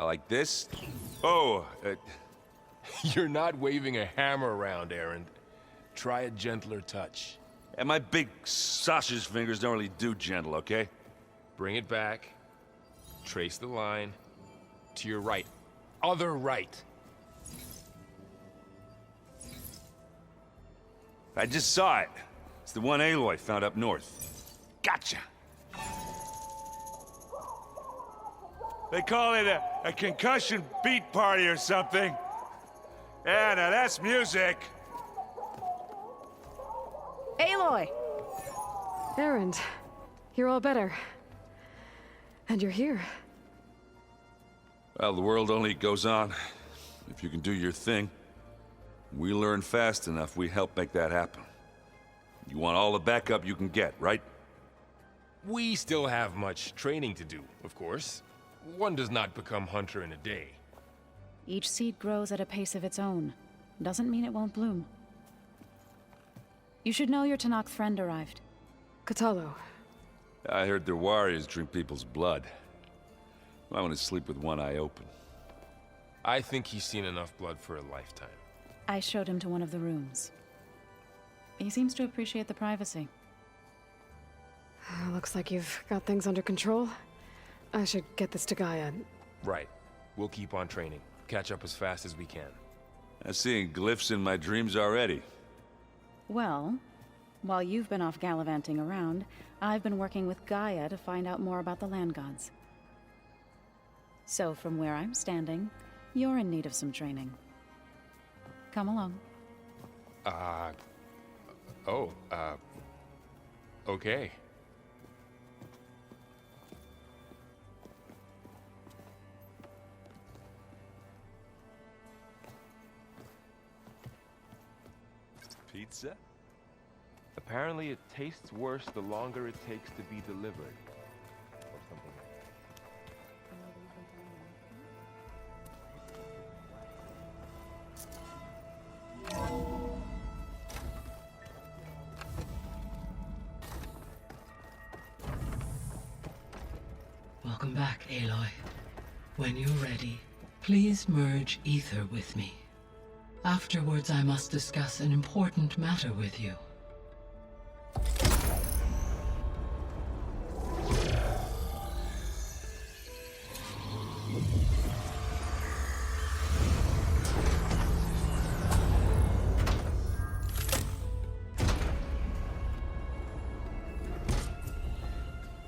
Like this? Oh, You're not waving a hammer around, Erend. Try a gentler touch. and my big sausage fingers don't really do gentle, okay? Bring it back. Trace the line. To your right. Other right. I just saw it. It's the one Aloy found up north. Gotcha! They call it a concussion beat party or something. Yeah, now that's music. Aloy! Erend, you're all better. And you're here. Well, the world only goes on if you can do your thing. We learn fast enough, we help make that happen. You want all the backup you can get, right? We still have much training to do, of course. One does not become hunter in a day. Each seed grows at a pace of its own. Doesn't mean it won't bloom. You should know your Tanakh friend arrived. Katalo. I heard their warriors drink people's blood. I want to sleep with one eye open. I think he's seen enough blood for a lifetime. I showed him to one of the rooms. He seems to appreciate the privacy. Looks like you've got things under control. I should get this to Gaia. Right. We'll keep on training. Catch up as fast as we can. I'm seeing glyphs in my dreams already. Well, while you've been off gallivanting around, I've been working with Gaia to find out more about the land gods. So from where I'm standing, you're in need of some training. Come along. Okay. Pizza? Apparently it tastes worse the longer it takes to be delivered. Or something. Welcome back, Aloy. When you're ready, please merge ether with me. Afterwards, I must discuss an important matter with you.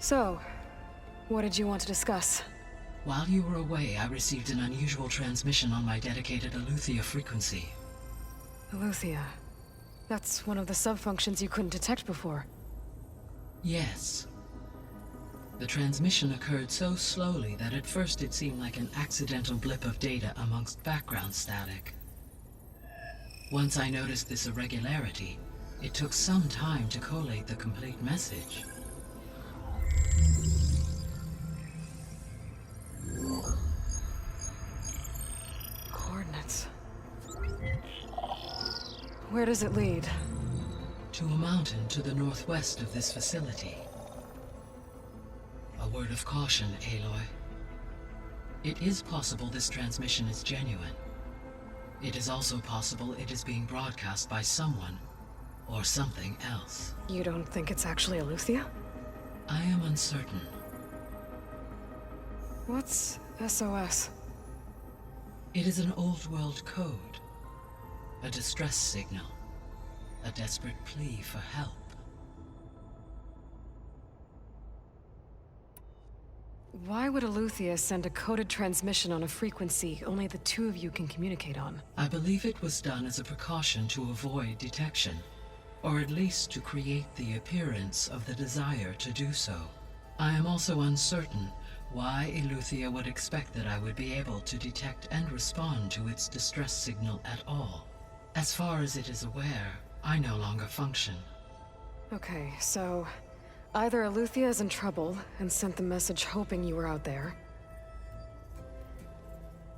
So, what did you want to discuss? While you were away, I received an unusual transmission on my dedicated Aletheia frequency. Aletheia. That's one of the sub-functions you couldn't detect before. Yes. The transmission occurred so slowly that at first it seemed like an accidental blip of data amongst background static. Once I noticed this irregularity, it took some time to collate the complete message. Coordinates. Where does it lead? To a mountain to the northwest of this facility. A word of caution, Aloy. It is possible this transmission is genuine. It is also possible it is being broadcast by someone or something else. You don't think it's actually Aletheia? I am uncertain. What's SOS? It is an old-world code. A distress signal. A desperate plea for help. Why would Aletheia send a coded transmission on a frequency only the two of you can communicate on? I believe it was done as a precaution to avoid detection, or at least to create the appearance of the desire to do so. I am also uncertain why Aletheia would expect that I would be able to detect and respond to its distress signal at all. As far as it is aware, I no longer function. Okay, so either Aletheia is in trouble and sent the message hoping you were out there,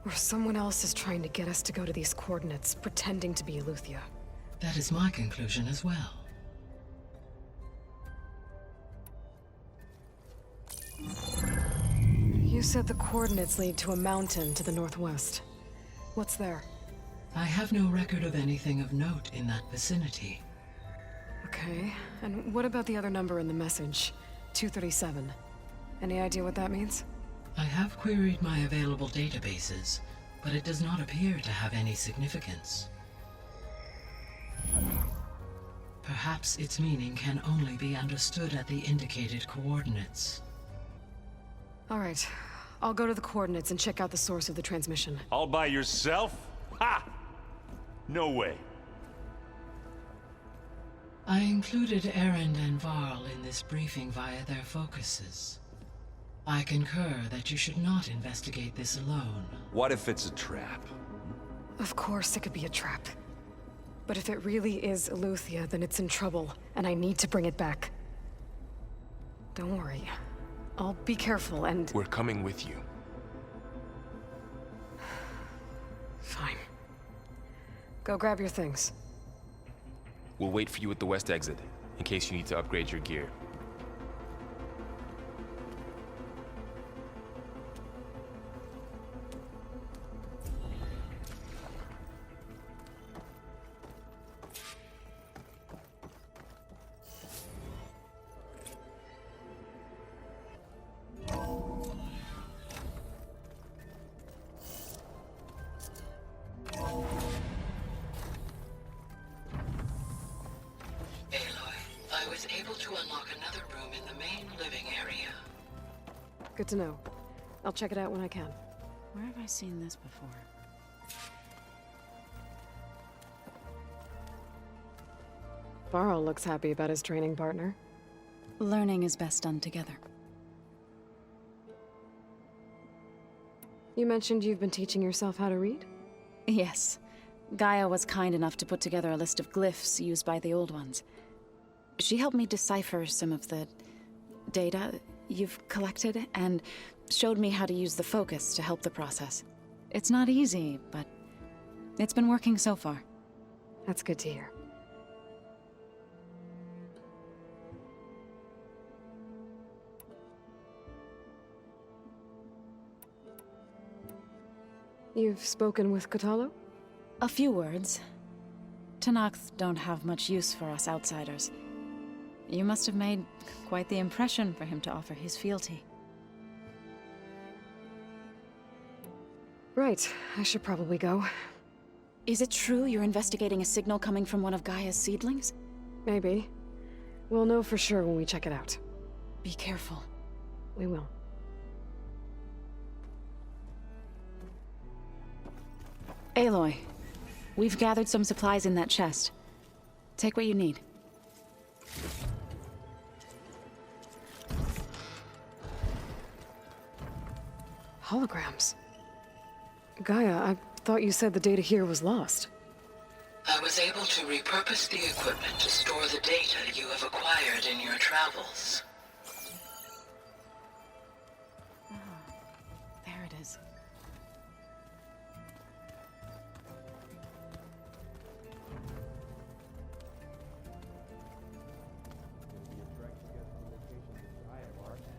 or someone else is trying to get us to go to these coordinates, pretending to be Aletheia. That is my conclusion as well. You You said the coordinates lead to a mountain to the northwest. What's there? I have no record of anything of note in that vicinity. Okay, and what about the other number in the message? 237. Any idea what that means? I have queried my available databases, but it does not appear to have any significance. Perhaps its meaning can only be understood at the indicated coordinates. All right, I'll go to the coordinates and check out the source of the transmission. All by yourself? Ha! No way. I included Erend and Varl in this briefing via their focuses. I concur that you should not investigate this alone. What if it's a trap? Of course it could be a trap. But if it really is Eleuthia, then it's in trouble, and I need to bring it back. Don't worry. I'll be careful and... We're coming with you. Fine. Go grab your things. We'll wait for you at the west exit, in case you need to upgrade your gear. Good to know. I'll check it out when I can. Where have I seen this before? Varl looks happy about his training partner. Learning is best done together. You mentioned you've been teaching yourself how to read? Yes. Gaia was kind enough to put together a list of glyphs used by the Old Ones. She helped me decipher some of the data you've collected, and showed me how to use the focus to help the process. It's not easy, but it's been working so far. That's good to hear. You've spoken with Kotallo? A few words. Tenakth don't have much use for us outsiders. You must have made quite the impression for him to offer his fealty. Right, I should probably go. Is it true you're investigating a signal coming from one of Gaia's seedlings? Maybe. We'll know for sure when we check it out. Be careful. We will. Aloy, we've gathered some supplies in that chest. Take what you need. Holograms. Gaia, I thought you said the data here was lost. I was able to repurpose the equipment to store the data you have acquired in your travels. There it is.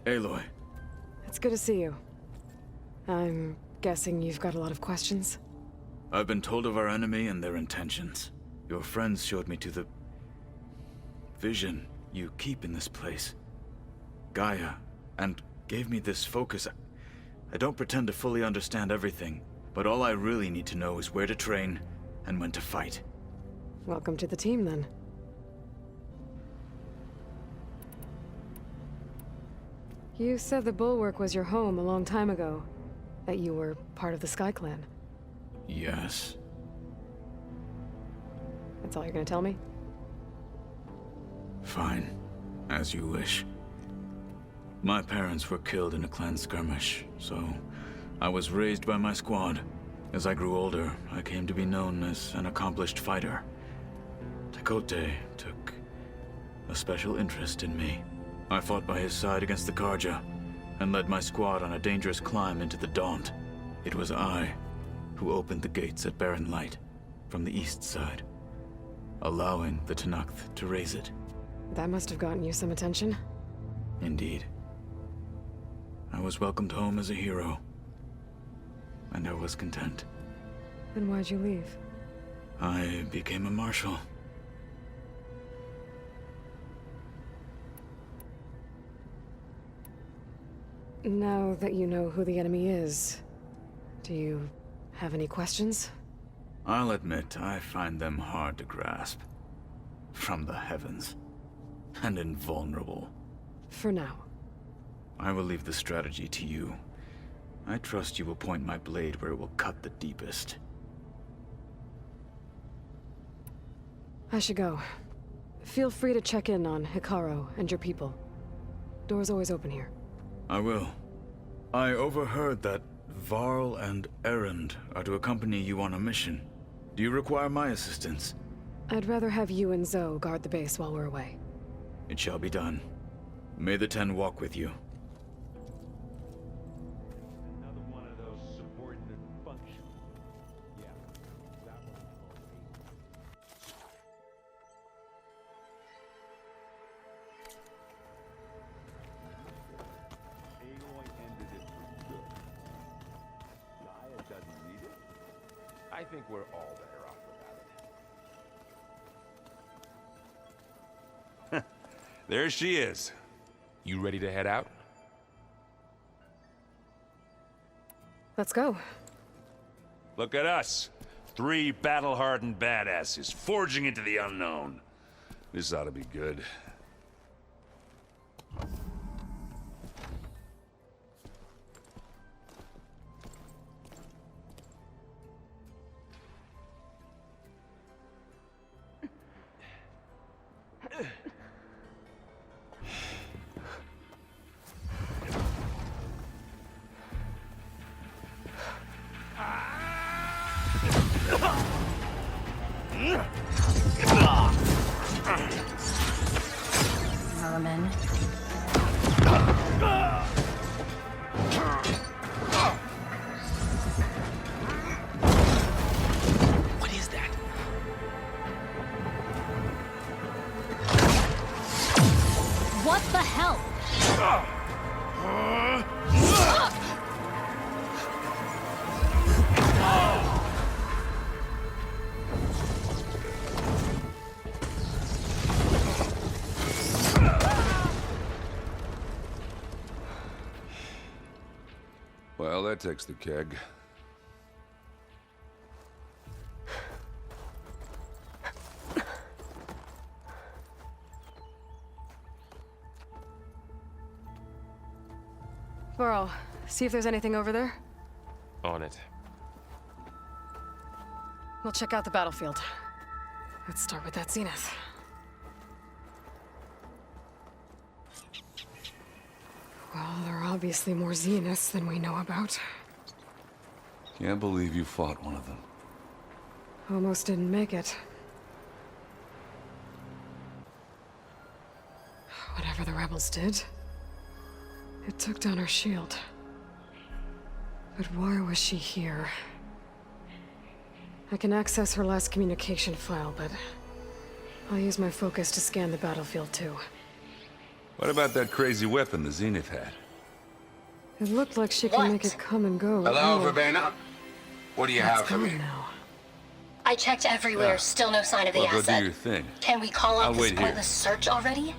Aloy. It's good to see you. I'm guessing you've got a lot of questions? I've been told of our enemy and their intentions. Your friends showed me to the vision you keep in this place, Gaia, and gave me this focus. I don't pretend to fully understand everything, but all I really need to know is where to train and when to fight. Welcome to the team, then. You said the Bulwark was your home a long time ago. That you were part of the Sky Clan. Yes. That's all you're gonna tell me? Fine. As you wish. My parents were killed in a clan skirmish, so I was raised by my squad. As I grew older, I came to be known as an accomplished fighter. Tekote took a special interest in me. I fought by his side against the Karja, and led my squad on a dangerous climb into the Daunt. It was I who opened the gates at Barren Light from the east side, allowing the Tenakth to raise it. That must have gotten you some attention. Indeed. I was welcomed home as a hero. And I was content. Then why'd you leave? I became a marshal. Now that you know who the enemy is, do you have any questions? I'll admit, I find them hard to grasp. From the heavens. And invulnerable. For now. I will leave the strategy to you. I trust you will point my blade where it will cut the deepest. I should go. Feel free to check in on Hikaru and your people. Door's always open here. I will. I overheard that Varl and Erend are to accompany you on a mission. Do you require my assistance? I'd rather have you and Zoe guard the base while we're away. It shall be done. May the Ten walk with you. Another one of those subordinate functions. Yeah, that one. Aloy ended it for good. Gaia doesn't need it. I think we're all better off without it. There she is. You ready to head out? Let's go. Look at us. 3 battle-hardened badasses forging into the unknown. This ought to be good. Vermin. What is that? What the hell? Well, that takes the keg. Varl, see if there's anything over there. On it. We'll check out the battlefield. Let's start with that zenith. Well, there are obviously more zeniths than we know about. Can't believe you fought one of them. Almost didn't make it. Whatever the rebels did, it took down her shield. But why was she here? I can access her last communication file, but I'll use my focus to scan the battlefield too. What about that crazy weapon the Zenith had? It looked like she can make it come and go. Hello, Oh, Verbena? What do you it's have for me? gone now. I checked everywhere, still no sign of the Well, go asset. do your thing. Can we call I'll off wait this here. pointless search already?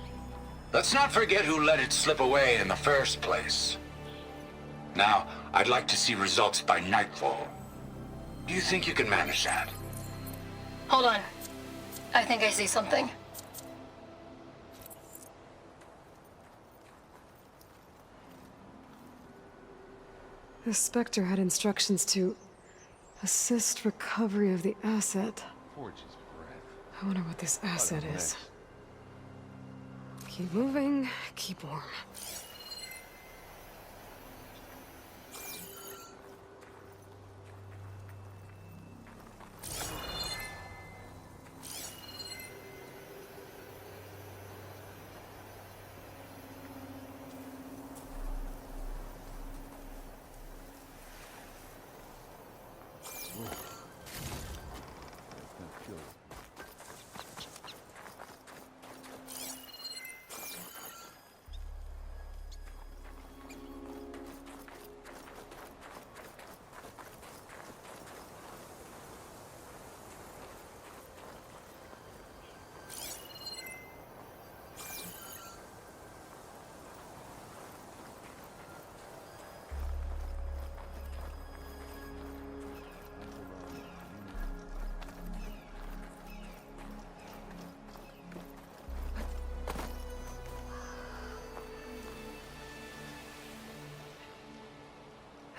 Let's not forget who let it slip away in the first place. Now, I'd like to see results by nightfall. Do you think you can manage that? Hold on. I think I see something. The Spectre had instructions to assist recovery of the asset. Forge's breath. I wonder what this asset is. Keep moving, keep warm.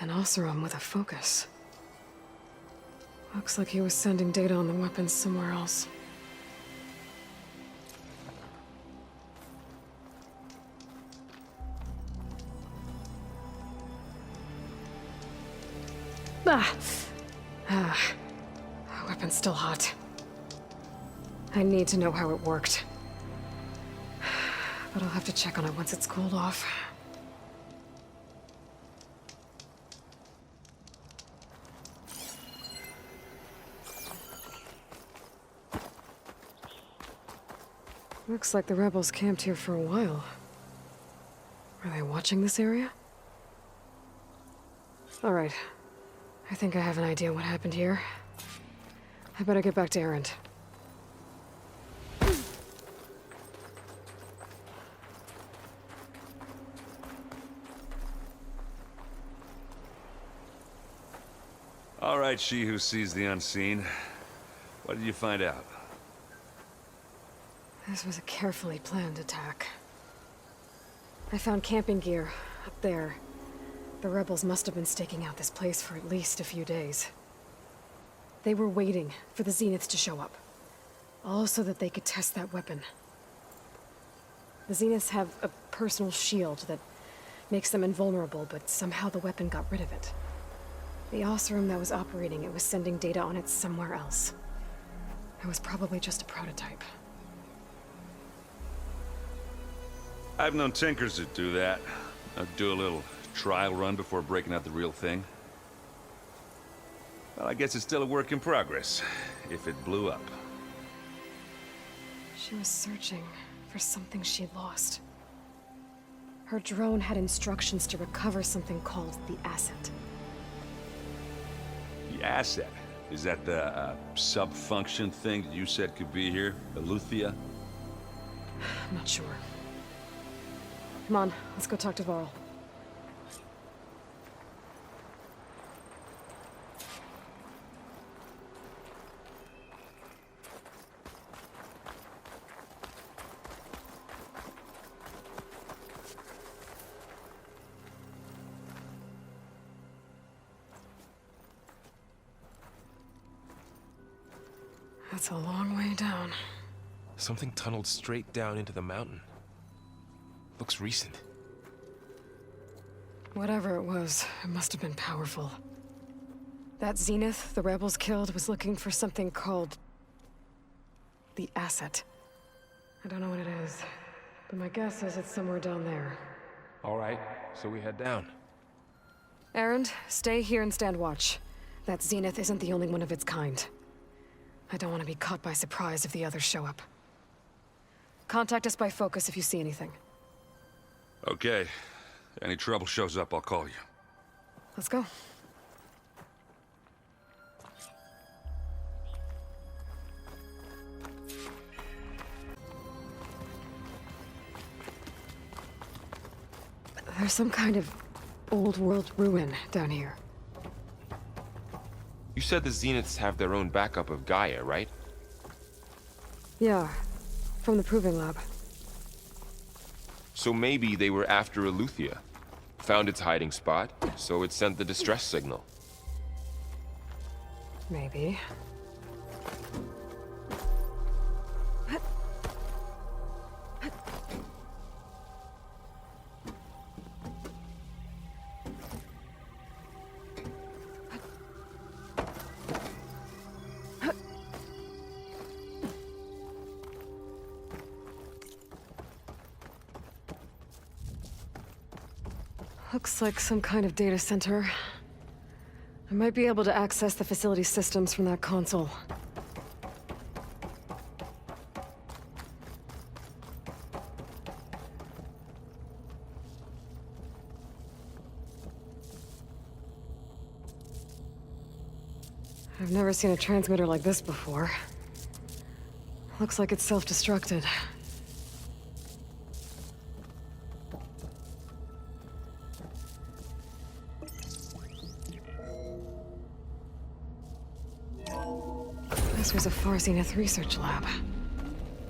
An Oseram with a focus. Looks like he was sending data on the weapons somewhere else. Weapon's still hot. I need to know how it worked. But I'll have to check on it once it's cooled off. Looks like the rebels camped here for a while. Are they watching this area? Alright. I think I have an idea what happened here. I better get back to Erend. All right, she who sees the unseen. What did you find out? This was a carefully planned attack. I found camping gear up there. The rebels must have been staking out this place for at least a few days. They were waiting for the Zeniths to show up. All so that they could test that weapon. The Zeniths have a personal shield that makes them invulnerable, but somehow the weapon got rid of it. The Oseram that was operating it was sending data on it somewhere else. It was probably just a prototype. I've known tinkers that do that. I'd do a little trial run before breaking out the real thing. Well, I guess it's still a work in progress, if it blew up. She was searching for something she'd lost. Her drone had instructions to recover something called the Asset. The asset? Is that the sub-function thing that you said could be here? Eleuthia? I'm not sure. Come on, let's go talk to Varl. That's a long way down. Something tunneled straight down into the mountain. Looks recent. Whatever it was, it must have been powerful. That Zenith the rebels killed was looking for something called the Asset. I don't know what it is, but my guess is it's somewhere down there. All right, so we head down. Erend, stay here and stand watch. That Zenith isn't the only one of its kind. I don't want to be caught by surprise if the others show up. Contact us by focus if you see anything. Okay. Any trouble shows up, I'll call you. Let's go. There's some kind of old world ruin down here. You said the Zeniths have their own backup of Gaia, right? Yeah, from the Proving Lab. So maybe they were after Eleuthia. Found its hiding spot, so it sent the distress signal. Maybe. Looks like some kind of data center. I might be able to access the facility systems from that console. I've never seen a transmitter like this before. Looks like it's self-destructed. This was a Far Zenith research lab.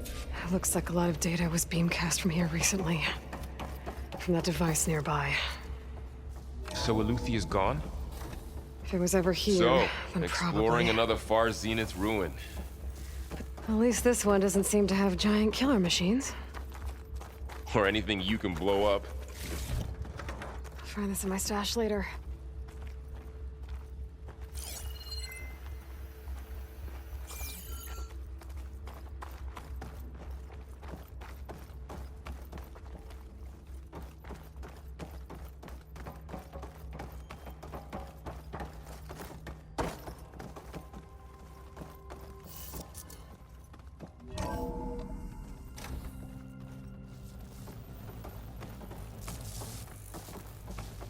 It looks like a lot of data was beamcast from here recently. From that device nearby. So Eluthia's gone? If it was ever here, So, then exploring probably. another Far Zenith ruin. At least this one doesn't seem to have giant killer machines. Or anything you can blow up. I'll find this in my stash later.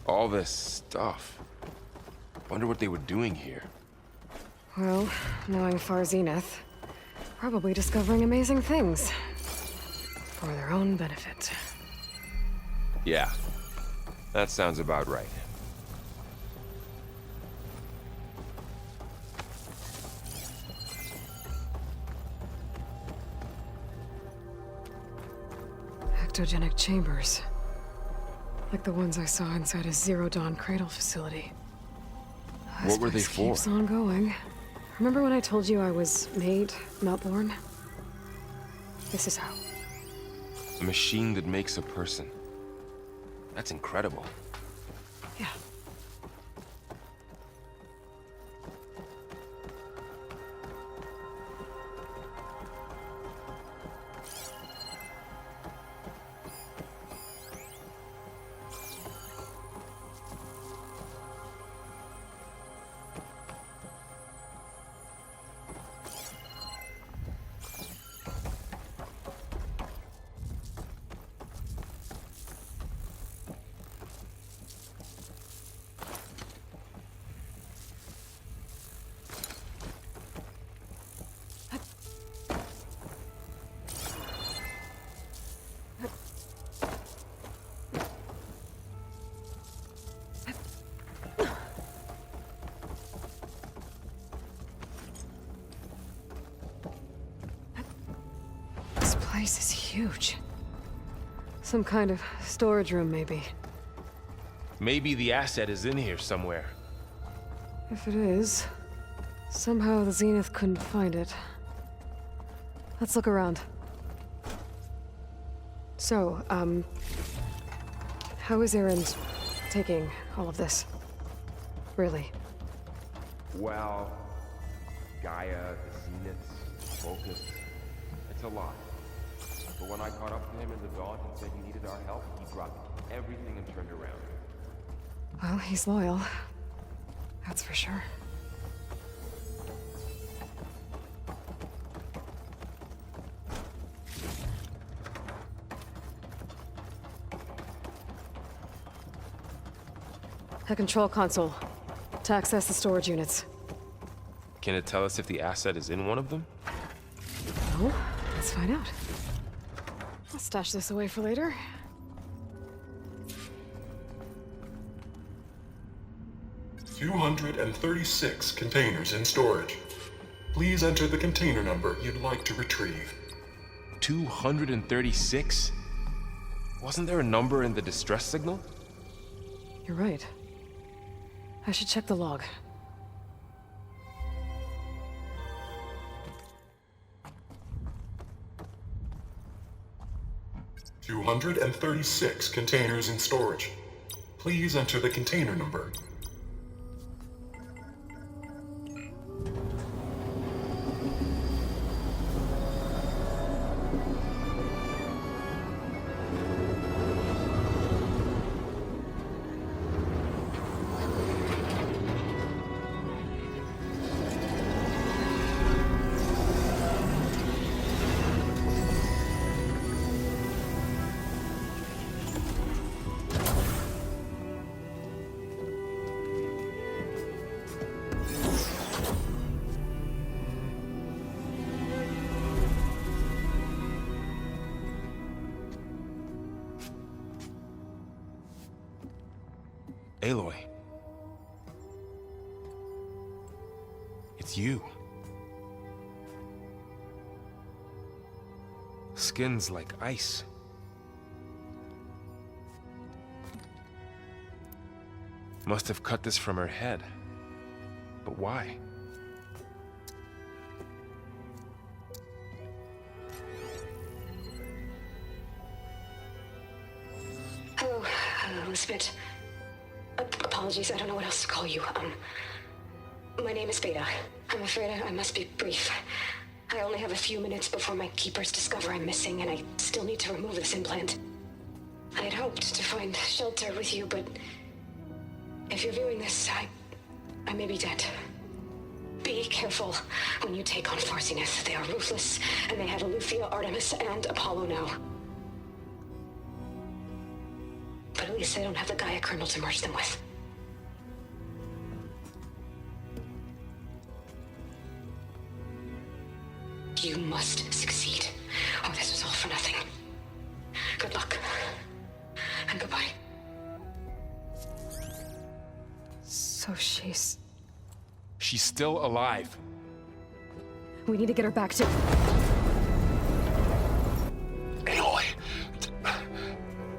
All this stuff. Wonder what they were doing here. Well, knowing Far Zenith, probably discovering amazing things. For their own benefit. Yeah, that sounds about right. Ectogenic chambers. Like the ones I saw inside a Zero Dawn cradle facility. What were they This for? keeps on going. Remember when I told you I was made, not born? This is how. A machine that makes a person. That's incredible. Yeah. This place is huge. Some kind of storage room, maybe. Maybe the asset is in here somewhere. If it is, somehow the Zenith couldn't find it. Let's look around. So, how is Erend taking all of this? Really? Well, Gaia, the Zeniths, Focus. It's a lot. But when I caught up to him in the dawn and said he needed our help, he dropped everything and turned around. Well, he's loyal. That's for sure. A control console. To access the storage units. Can it tell us if the asset is in one of them? No? Let's find out. I'll stash this away for later. $236 containers in storage. Please enter the container number you'd like to retrieve. 236? Wasn't there a number in the distress signal? You're right. I should check the log. $236 containers in storage. Please enter the container number. Aloy. It's you. Skin's like ice. Must have cut this from her head. But why? Hello, Elizabeth. Apologies, I don't know what else to call you. My name is Beta. I'm afraid I must be brief. I only have a few minutes before my keepers discover I'm missing, and I still need to remove this implant. I had hoped to find shelter with you, but if you're viewing this, I may be dead. Be careful when you take on Farsineth. They are ruthless, and they have Eleuthia, Artemis, and Apollo now. But at least they don't have the Gaia kernel to merge them with. You must succeed, or this was all for nothing. Good luck. And goodbye. So she's still alive. We need to get her back to... Aloy!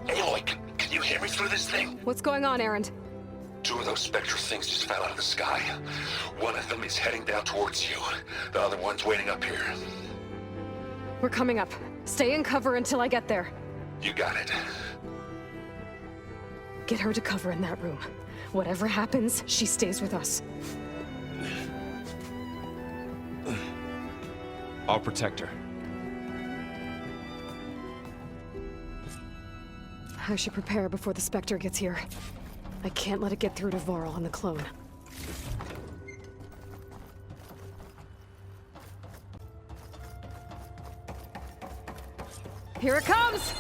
Aloy, can you hear me through this thing? What's going on, Erend? 2 of those spectral things just fell out of the sky. One of them is heading down towards you. The other one's waiting up here. We're coming up. Stay in cover until I get there. You got it. Get her to cover in that room. Whatever happens, she stays with us. I'll protect her. I should prepare before the Spectre gets here. I can't let it get through to Varl and the clone. Here it comes!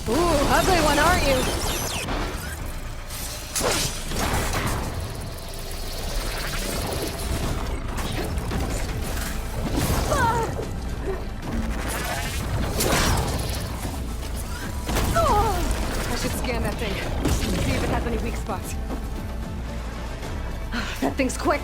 Ooh, ugly one, aren't you? I should scan that thing. See if it has any weak spots. That thing's quick.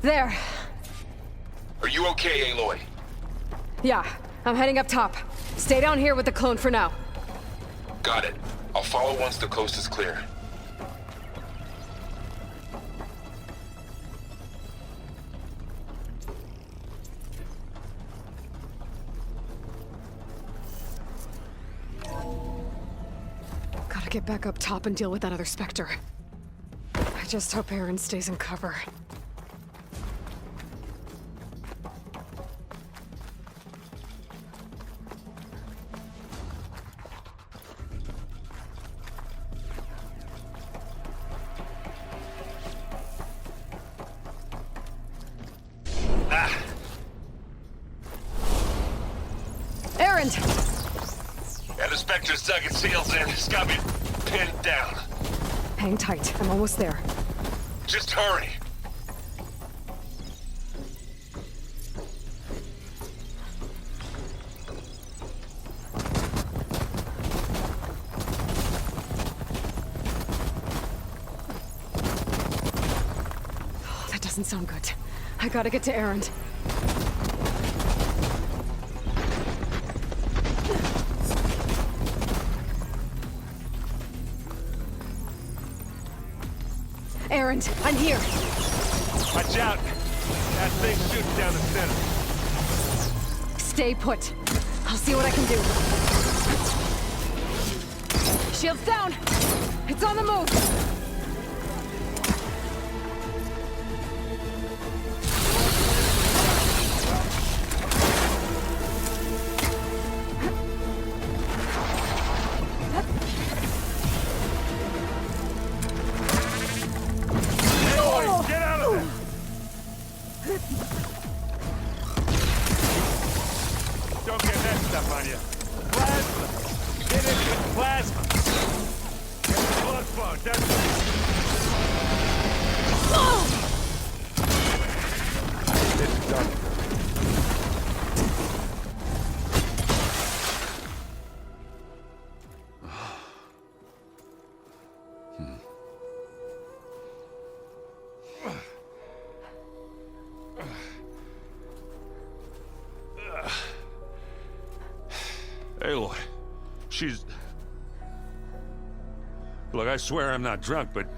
There. Are you okay, Aloy? Yeah, I'm heading up top. Stay down here with the clone for now. Got it. I'll follow once the coast is clear. Gotta get back up top and deal with that other Spectre. I just hope Erend stays in cover. Erend! Yeah, the Spectre's dug its heels in. It's got me pinned down. Hang tight. I'm almost there. Just hurry. doesn't sound good. I gotta get to Erend. Erend, I'm here. Watch out! That thing's shooting down the center. Stay put. I'll see what I can do. Shields down! It's on the move! Get out of there! Don't get that stuff on you. Plasma! Get it with plasma! Get the blood flow, that's it. It's done. Aloy, she's... Look, I swear I'm not drunk, but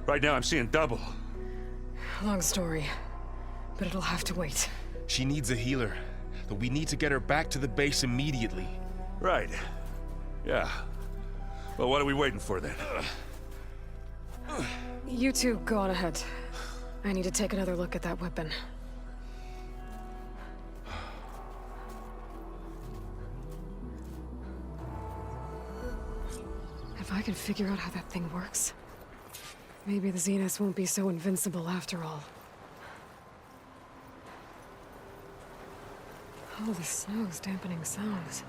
right now I'm seeing double. Long story, but it'll have to wait. She needs a healer, but we need to get her back to the base immediately. Right. Yeah. Well, what are we waiting for then? You two go on ahead. I need to take another look at that weapon. If I can figure out how that thing works, maybe the Zeniths won't be so invincible after all. Oh, the snow's dampening sounds.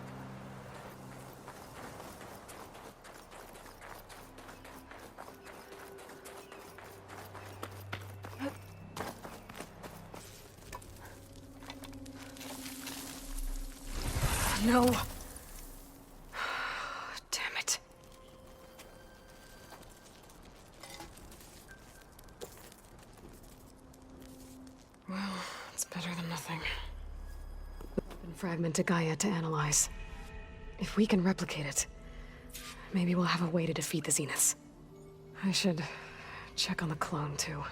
No. Damn it. Well, it's better than nothing. Been fragment to Gaia to analyze. If we can replicate it, maybe we'll have a way to defeat the Zeniths. I should check on the clone, too.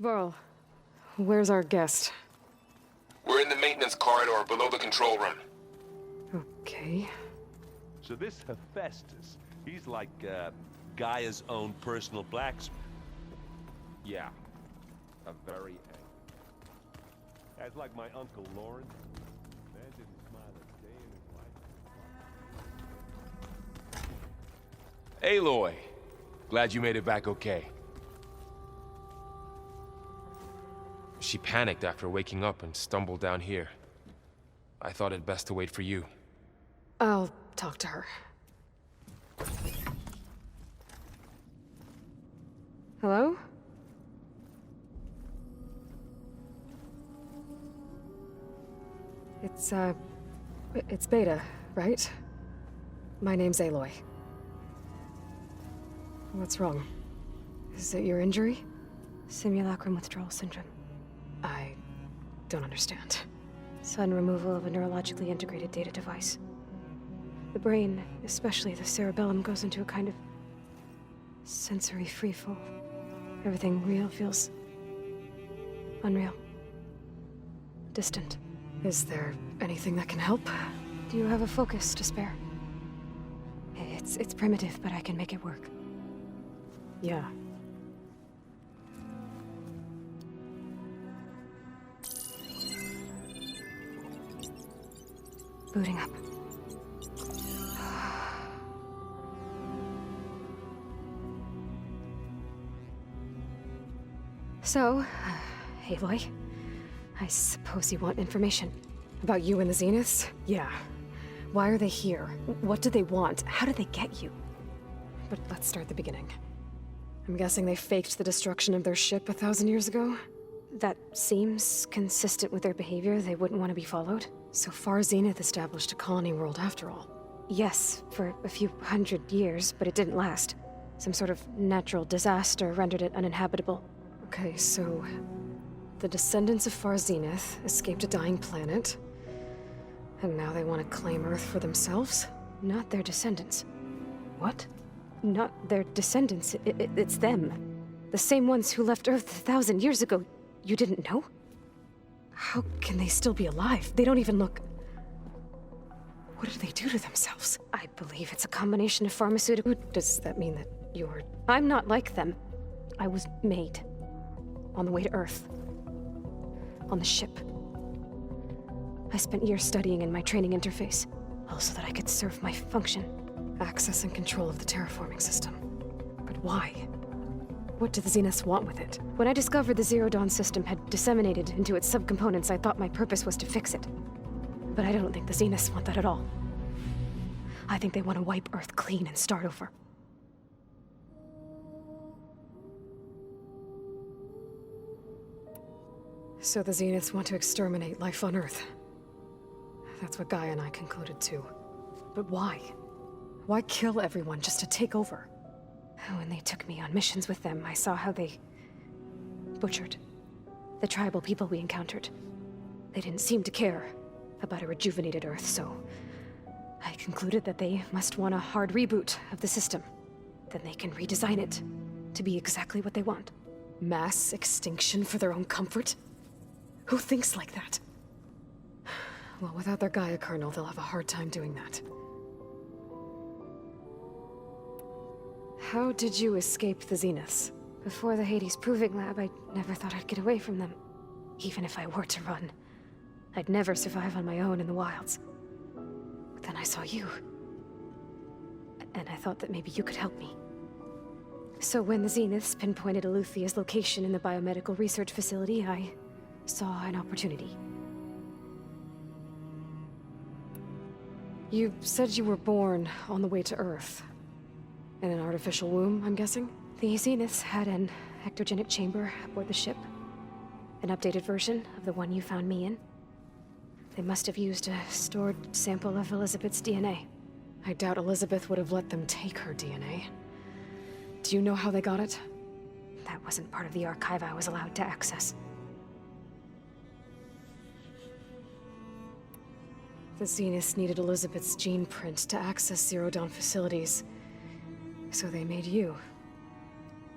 Varl, where's our guest? We're in the maintenance corridor below the control room. Okay. So this Hephaestus, he's like, Gaia's own personal blacksmith. Yeah. A very angry. That's like my Uncle Lawrence. Man didn't smile a day in his life. Aloy! Glad you made it back okay. She panicked after waking up and stumbled down here. I thought it best to wait for you. I'll talk to her. Hello? It's Beta, right? My name's Aloy. What's wrong? Is it your injury? Simulacrum withdrawal syndrome. I don't understand. Sudden removal of a neurologically integrated data device. The brain, especially the cerebellum, goes into a kind of sensory freefall. Everything real feels unreal. Distant. Is there anything that can help? Do you have a focus to spare? It's primitive, but I can make it work. Yeah. Booting up. So, Aloy, I suppose you want information. About you and the Zeniths? Yeah. Why are they here? What do they want? How did they get you? But let's start at the beginning. I'm guessing they faked the destruction of their ship 1,000 years ago? That seems consistent with their behavior. They wouldn't want to be followed. So Far Zenith established a colony world after all. Yes, for a few hundred years, but it didn't last. Some sort of natural disaster rendered it uninhabitable. Okay, so the descendants of Far Zenith escaped a dying planet, and now they want to claim Earth for themselves? Not their descendants. What? Not their descendants. It's them. The same ones who left Earth 1,000 years ago. You didn't know? How can they still be alive? They don't even look... What did they do to themselves? I believe it's a combination of pharmaceutical... Does that mean that you're... I'm not like them. I was made. On the way to Earth. On the ship. I spent years studying in my training interface, all so that I could serve my function. Access and control of the terraforming system. But why? What do the Zeniths want with it? When I discovered the Zero Dawn system had disseminated into its subcomponents, I thought my purpose was to fix it. But I don't think the Zeniths want that at all. I think they want to wipe Earth clean and start over. So the Zeniths want to exterminate life on Earth. That's what Gaia and I concluded too. But why? Why kill everyone just to take over? When they took me on missions with them, I saw how they butchered the tribal people we encountered. They didn't seem to care about a rejuvenated Earth, so I concluded that they must want a hard reboot of the system. Then they can redesign it to be exactly what they want. Mass extinction for their own comfort? Who thinks like that? Well, without their Gaia kernel, they'll have a hard time doing that. How did you escape the Zeniths? Before the Hades Proving Lab, I never thought I'd get away from them. Even if I were to run, I'd never survive on my own in the wilds. But then I saw you. And I thought that maybe you could help me. So when the Zeniths pinpointed Eluthia's location in the biomedical research facility, I saw an opportunity. You said you were born on the way to Earth. In an artificial womb, I'm guessing? The Zeniths had an ectogenic chamber aboard the ship. An updated version of the one you found me in. They must have used a stored sample of Elizabeth's DNA. I doubt Elizabeth would have let them take her DNA. Do you know how they got it? That wasn't part of the archive I was allowed to access. The Zeniths needed Elizabeth's gene print to access Zero Dawn facilities. So they made you.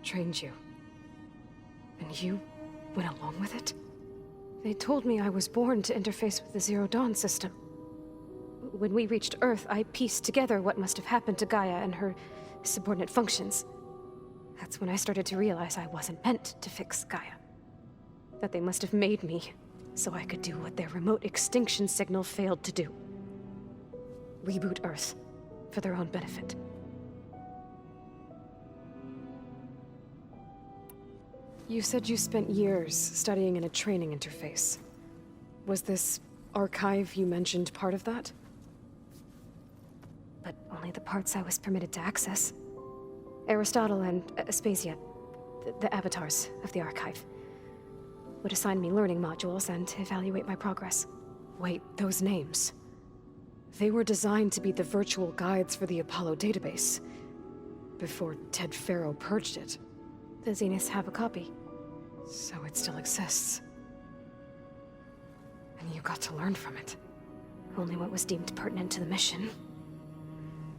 Trained you. And you went along with it? They told me I was born to interface with the Zero Dawn system. When we reached Earth, I pieced together what must have happened to Gaia and her subordinate functions. That's when I started to realize I wasn't meant to fix Gaia. That they must have made me so I could do what their remote extinction signal failed to do. Reboot Earth for their own benefit. You said you spent years studying in a training interface. Was this archive you mentioned part of that? But only the parts I was permitted to access. Aristotle and Aspasia, the avatars of the archive, would assign me learning modules and evaluate my progress. Wait, those names. They were designed to be the virtual guides for the Apollo database, before Ted Faro purged it. The Zeniths have a copy. So it still exists. And you got to learn from it. Only what was deemed pertinent to the mission.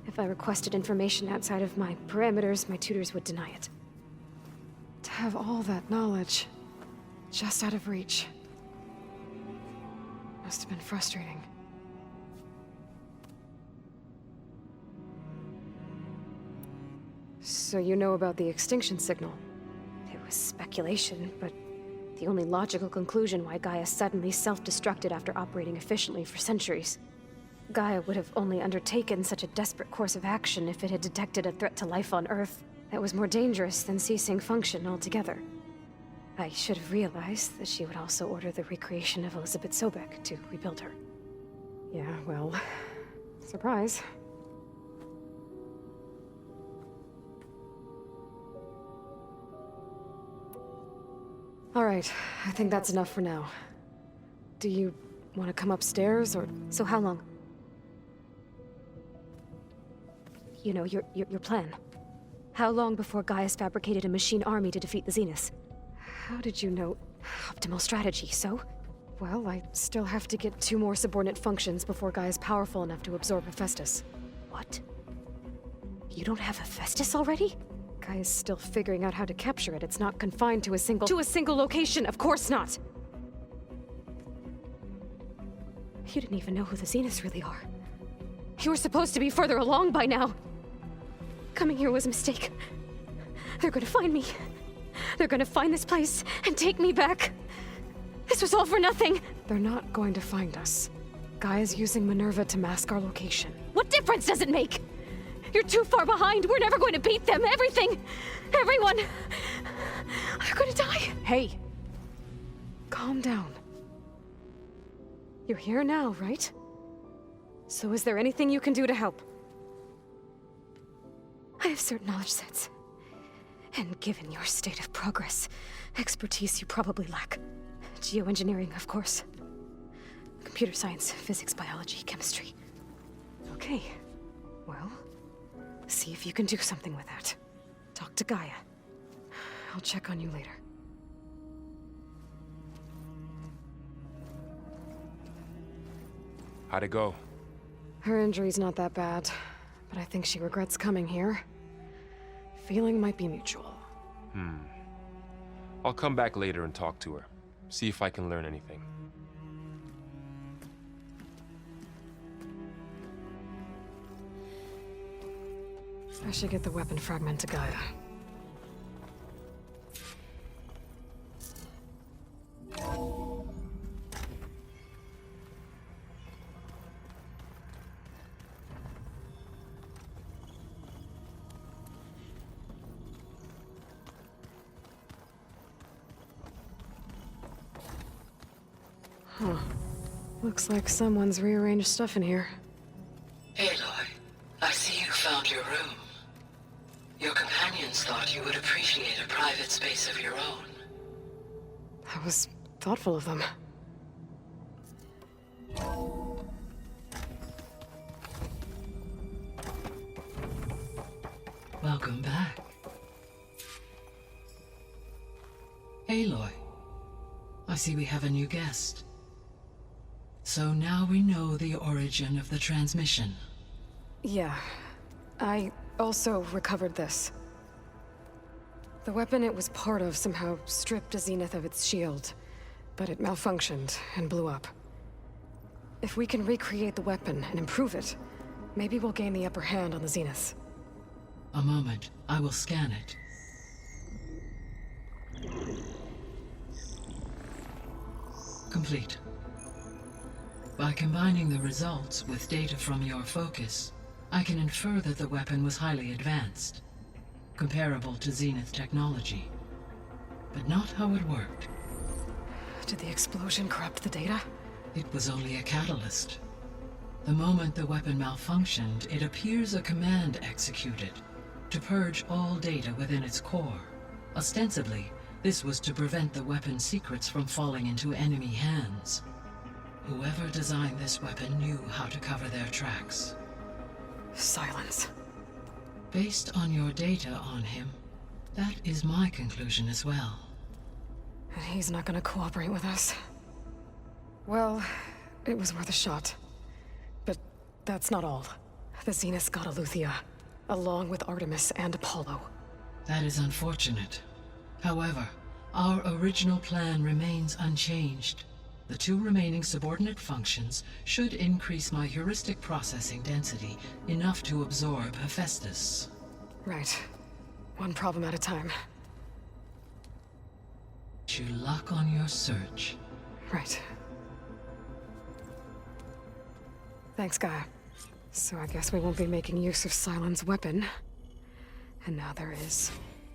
If I requested information outside of my parameters, my tutors would deny it. To have all that knowledge, just out of reach, must have been frustrating. So you know about the extinction signal? It was speculation, but the only logical conclusion why Gaia suddenly self-destructed after operating efficiently for centuries. Gaia would have only undertaken such a desperate course of action if it had detected a threat to life on Earth that was more dangerous than ceasing function altogether. I should have realized that she would also order the recreation of Elizabeth Sobek to rebuild her. Yeah, well, surprise. All right, I think that's enough for now. Do you Want to come upstairs, or... So how long? You know, your plan. How long before Gaia's fabricated a machine army to defeat the Zeniths? How did you know? Optimal strategy, so? Well, I still have to get 2 more subordinate functions before Gaia's powerful enough to absorb Hephaestus. What? You don't have Hephaestus already? Gaia's still figuring out how to capture it. It's not confined to a single... To a single location! Of course not! You didn't even know who the Zeniths really are. You were supposed to be further along by now! Coming here was a mistake. They're gonna find me. They're gonna find this place and take me back. This was all for nothing! They're not going to find us. Gaia's using Minerva to mask our location. What difference does it make? You're too far behind! We're never going to beat them! Everything! Everyone! They're gonna die! Hey! Calm down. You're here now, right? So is there anything you can do to help? I have certain knowledge sets. And given your state of progress, expertise you probably lack. Geoengineering, of course. Computer science, physics, biology, chemistry. Okay. Well, see if you can do something with that. Talk to Gaia. I'll check on you later. How'd it go? Her injury's not that bad, but I think she regrets coming here. Feeling might be mutual. I'll come back later and talk to her. See if I can learn anything. I should get the weapon fragment to Gaia. Huh. Looks like someone's rearranged stuff in here. Aloy, I see you found your room. Your companions thought you would appreciate a private space of your own. That was thoughtful of them. Welcome back. Aloy, I see we have a new guest. So now we know the origin of the transmission. Yeah. I also recovered this. The weapon it was part of somehow stripped a Zenith of its shield, but it malfunctioned and blew up. If we can recreate the weapon and improve it, maybe we'll gain the upper hand on the Zeniths. A moment, I will scan it. Complete. By combining the results with data from your focus, I can infer that the weapon was highly advanced, comparable to Zenith technology, but not how it worked. Did the explosion corrupt the data? It was only a catalyst. The moment the weapon malfunctioned, it appears a command executed to purge all data within its core. Ostensibly, this was to prevent the weapon's secrets from falling into enemy hands. Whoever designed this weapon knew how to cover their tracks. Sylens. Based on your data on him, that is my conclusion as well. And he's not gonna cooperate with us. Well, it was worth a shot. But that's not all. The Zeniths got Eleuthia, along with Artemis and Apollo. That is unfortunate. However, our original plan remains unchanged. The 2 remaining subordinate functions should increase my heuristic processing density enough to absorb Hephaestus. Right. One problem at a time. Wish you luck on your search. Right. Thanks, Gaia. So I guess we won't be making use of Sylens' weapon. And now there is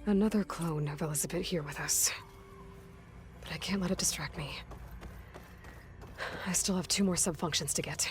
another clone of Elizabeth here with us. But I can't let it distract me. I still have 2 more sub-functions to get.